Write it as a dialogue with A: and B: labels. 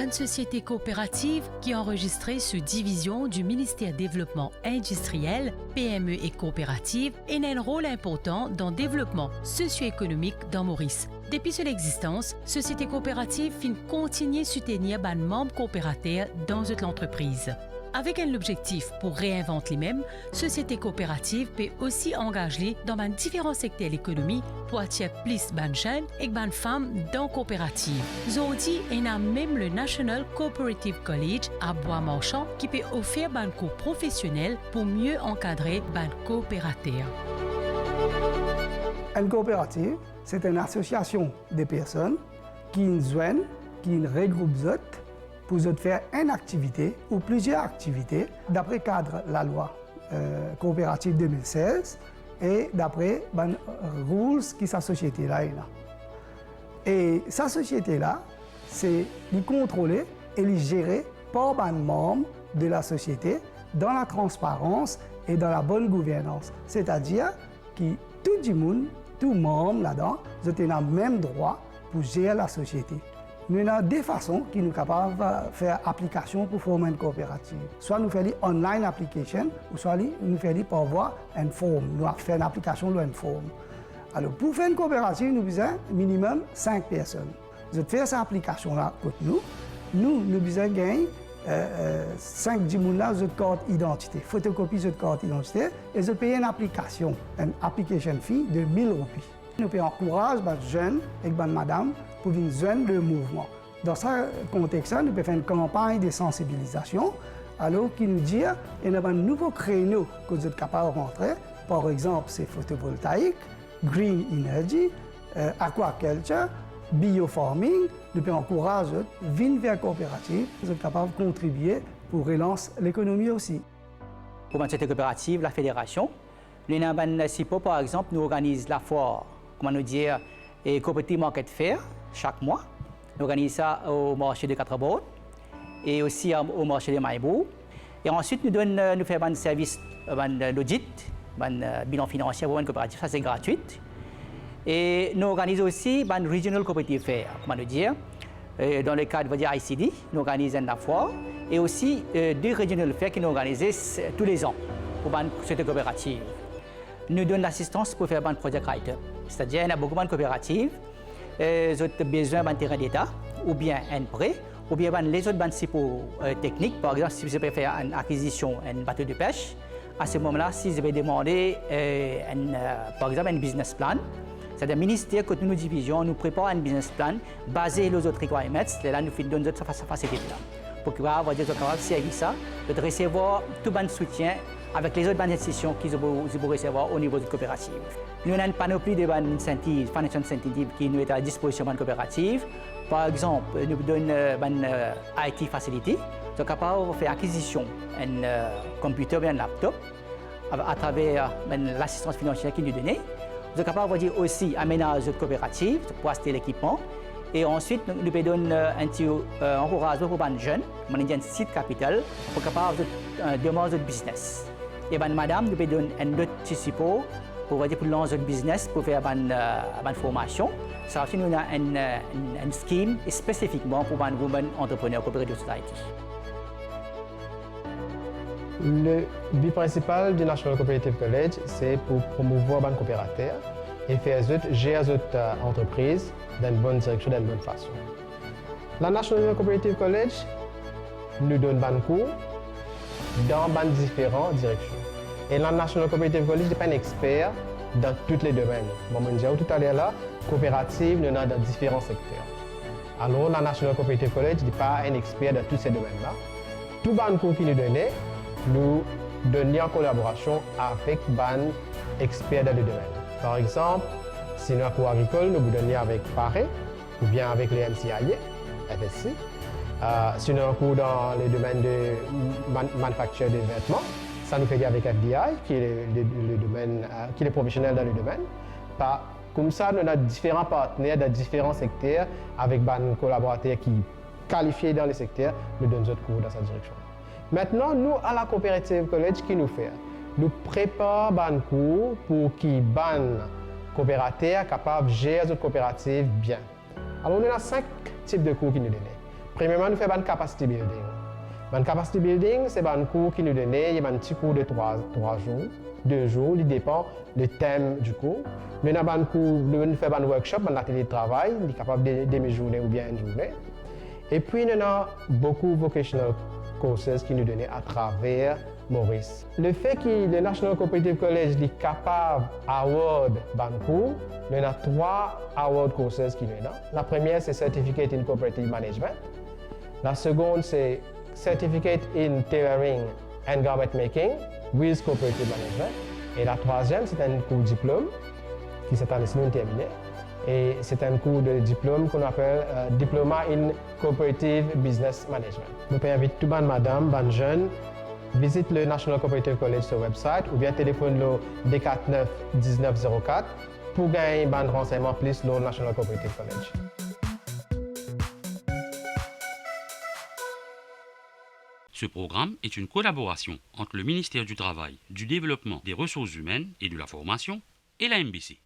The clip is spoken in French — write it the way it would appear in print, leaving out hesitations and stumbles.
A: une société coopérative qui est enregistrée sous division du ministère Développement industriel, PME et coopérative et a un rôle important dans le développement socio-économique dans Maurice. Depuis son existence, Société coopérative fin continuer à soutenir les membres coopérateurs dans l'entreprise. Avec un objectif pour réinventer les mêmes, Société coopérative peut aussi engager dans différents secteurs de l'économie pour attirer plus de jeunes et de femmes dans la coopérative. Aujourd'hui, il y a même le National Cooperative College à Bois-Marchand qui peut offrir des cours professionnels pour mieux encadrer les coopérateurs.
B: Une coopérative, c'est une association de personnes qui joignent, qui regroupent pour faire une activité ou plusieurs activités d'après cadre la loi coopérative 2016 et d'après les rules que sa société-là est là. Et sa société-là, c'est contrôlée et gérée par les membres de la société dans la transparence et dans la bonne gouvernance. C'est-à-dire que tout le monde, tout membre là-dedans, ont le même droit pour gérer la société. Nous avons deux façons qui nous capables de faire application pour former une coopérative. Soit nous faisons online application, ou soit nous faisons par voie une forme. Nous faisons une application dans une forme. Alors, pour faire une coopérative, nous avons minimum 5 personnes. Nous faisons cette application-là pour nous. Nous avons gagné 5 personnes de carte d'identité, photocopie de carte d'identité, et nous payons une application fee de 1000 roupies. Nous encourageons les jeunes et les madames pour venir joindre le mouvement. Dans ce contexte-là, nous pouvons faire une campagne de sensibilisation, alors qui nous dit qu'il y a un nouveau créneau que vous êtes capable de rentrer. Par exemple, c'est photovoltaïque, green energy, aquaculture, biofarming. Nous pouvons encourager de venir vers la coopérative. Vous êtes capable de contribuer pour relancer l'économie aussi.
C: Pour cette coopérative, la fédération, par exemple, nous organisons la foire, comment nous dire, et Cooperative Market Fair chaque mois. Nous organisons ça au marché de Quatre-Bornes et aussi au marché de Maïbou. Et ensuite, nous faisons un service d'audit, un bilan financier pour une coopérative, ça c'est gratuit. Et nous organisons aussi un Regional Cooperative Fair, comment nous dire, dans le cadre de ICD, nous organisons la foire et aussi 2 Regional Fairs qui nous organisent tous les ans pour cette coopérative. Nous donnons l'assistance pour faire un project writer. C'est-à-dire qu'il y a beaucoup de coopératives qui ont besoin d'un terrain d'État, ou bien un prêt, ou bien les autres principaux techniques. Par exemple, si vous avez fait une acquisition d'un bateau de pêche, à ce moment-là, si vous avez demandé, par exemple, un business plan, c'est-à-dire le ministère, quand nous divisions, nous prépare un business plan basé sur les autres requirements, et là, nous donnons cette facilité-là. Pour que vous soyez capable de servir ça, de recevoir tout le soutien avec les autres institutions qu'ils vont recevoir au niveau de la coopérative. Nous avons une panoplie de incentives, financial incentives qui nous est à la disposition de la coopérative. Par exemple, nous donnons une IT facility, nous sommes capables de faire acquisition d'un computer ou d'un laptop à travers l'assistance financière qu'ils nous donnent. Nous sommes capables de aussi aménager notre coopérative pour acheter l'équipement. Et ensuite, nous pouvons donner un encouragement pour les jeunes, nous avons un site capital pour capable de démarrer notre business. Et madame, nous pouvons donner un autre support pour lancer notre business, pour faire une formation. Ça aussi, nous avons un scheme spécifiquement pour les women entrepreneurs coopérative society.
D: Le but principal du National Cooperative College, c'est pour promouvoir les coopérateurs et faire gérer les entreprises dans une bonne direction, d'une bonne façon. La National Cooperative College nous donne des cours dans différentes directions. Et la National Cooperative College n'est pas un expert dans tous les domaines. Comme on disait tout à l'heure, la coopérative, nous dans différents secteurs. Alors, la National Cooperative College n'est pas un expert dans tous ces domaines-là. Tous les cours qui nous donnent, nous donnons en collaboration avec des experts dans le domaine. Par exemple, si nous avons un cours agricole, nous vous donnons avec PARE ou bien avec les MCIA, FSC. Si nous avons un cours dans le domaine de manufacture des vêtements, ça nous fait avec FDI, qui est le domaine, qui est professionnel dans le domaine. Comme ça, nous avons différents partenaires dans différents secteurs avec des collaborateurs qui qualifiés dans les secteurs, nous donnons d'autres cours dans cette direction. Maintenant, nous, à la Cooperative College, qui nous fait? Nous préparons des cours pour que les coopérateurs soient capables de gérer les coopératives bien. Alors, nous avons 5 types de cours qui nous donnent. Premièrement, nous faisons un capacity building. Un capacity building, c'est un cours qui nous donne un petit cours de 3 jours, 2 jours, il dépend du thème du cours. Nous avons un cours, nous faisons un workshop, un atelier de travail, il est capable de demi-journée ou bien une journée. Et puis, nous avons beaucoup de vocational courses qui nous donnent à travers Maurice. Le fait que le National Cooperative College est capable d'award un cours, nous avons 3 award courses qui nous donnent. La première, c'est Certificate in Cooperative Management. La seconde, c'est Certificate in Tailoring and Garment Making with Cooperative Management. Et la troisième, c'est un cours diplôme qui cette année nous terminé. Et c'est un cours de diplôme qu'on appelle Diploma in Cooperative Business Management. Nous pouvons inviter tout le monde, madame, les jeunes, visite le National Cooperative College sur le website ou bien téléphone le D49 1904 pour gagner des renseignements plus sur le National Cooperative College.
E: Ce programme est une collaboration entre le ministère du Travail, du Développement des Ressources humaines et de la Formation et la MBC.